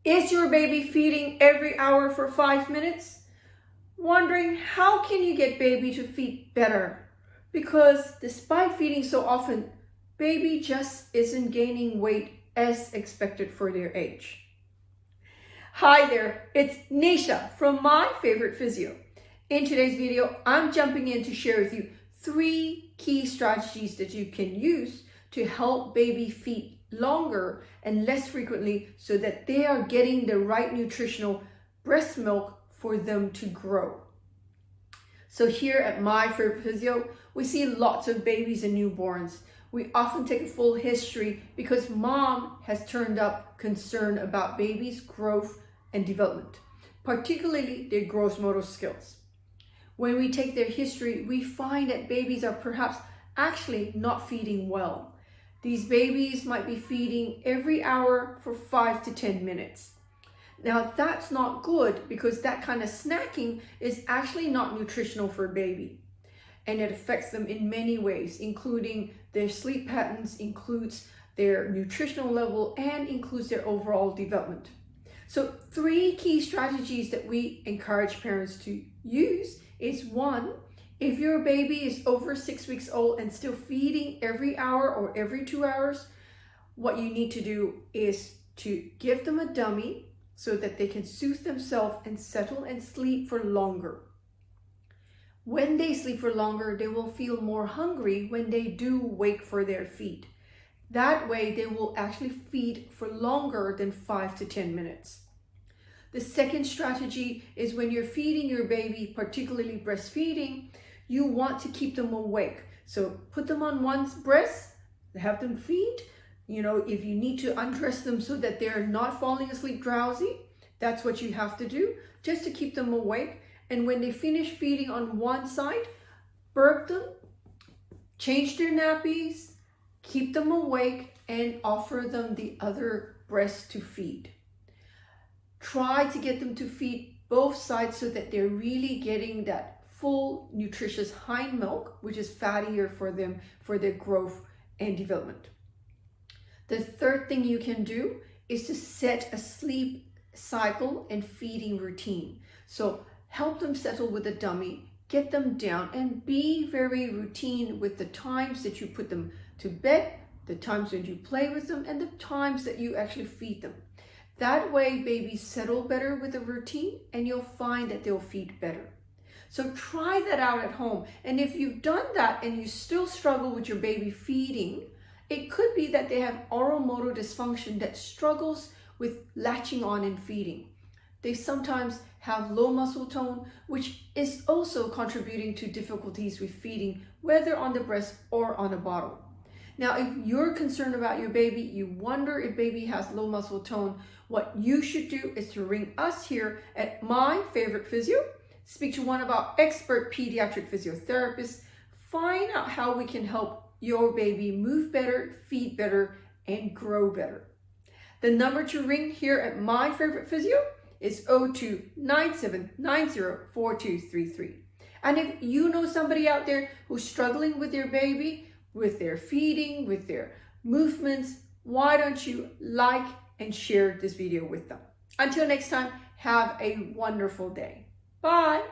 Is your baby feeding every hour for 5 minutes? Wondering how can you get baby to feed better? Because despite feeding so often, baby just isn't gaining weight as expected for their age. Hi there, it's Neesha from My Favorite Physio. In today's video, I'm jumping in to share with you 3 key strategies that you can use to help baby feed longer and less frequently so that they are getting the right nutritional breast milk for them to grow. So here at My Favorite Physio, we see lots of babies and newborns. We often take a full history because mom has turned up concern about babies' growth and development, particularly their gross motor skills. When we take their history, we find that babies are perhaps actually not feeding well. These babies might be feeding every hour for 5 to 10 minutes. Now that's not good because that kind of snacking is actually not nutritional for a baby. And it affects them in many ways, including their sleep patterns, includes their nutritional level, and includes their overall development. So 3 key strategies that we encourage parents to use is 1, if your baby is over 6 weeks old and still feeding every hour or every 2 hours, what you need to do is to give them a dummy so that they can soothe themselves and settle and sleep for longer. When they sleep for longer, they will feel more hungry when they do wake for their feed. That way, they will actually feed for longer than 5 to 10 minutes. The second strategy is when you're feeding your baby, particularly breastfeeding, you want to keep them awake. So put them on one's breast, have them feed. If you need to undress them so that they're not falling asleep drowsy, that's what you have to do, just to keep them awake. And when they finish feeding on one side, burp them, change their nappies, keep them awake, and offer them the other breast to feed. Try to get them to feed both sides so that they're really getting that full nutritious hind milk, which is fattier for them for their growth and development. The third thing you can do is to set a sleep cycle and feeding routine. So help them settle with a dummy, get them down, and be very routine with the times that you put them to bed, the times when you play with them, and the times that you actually feed them. That way babies settle better with a routine and you'll find that they'll feed better. So try that out at home. And if you've done that and you still struggle with your baby feeding, it could be that they have oral motor dysfunction that struggles with latching on and feeding. They sometimes have low muscle tone, which is also contributing to difficulties with feeding, whether on the breast or on a bottle. Now, if you're concerned about your baby, you wonder if baby has low muscle tone, what you should do is to ring us here at My Favorite Physio, speak to one of our expert pediatric physiotherapists, find out how we can help your baby move better, feed better, and grow better. The number to ring here at My Favorite Physio is 02-9790-4233. And if you know somebody out there who's struggling with their baby, with their feeding, with their movements, why don't you like and share this video with them? Until next time, have a wonderful day. Bye.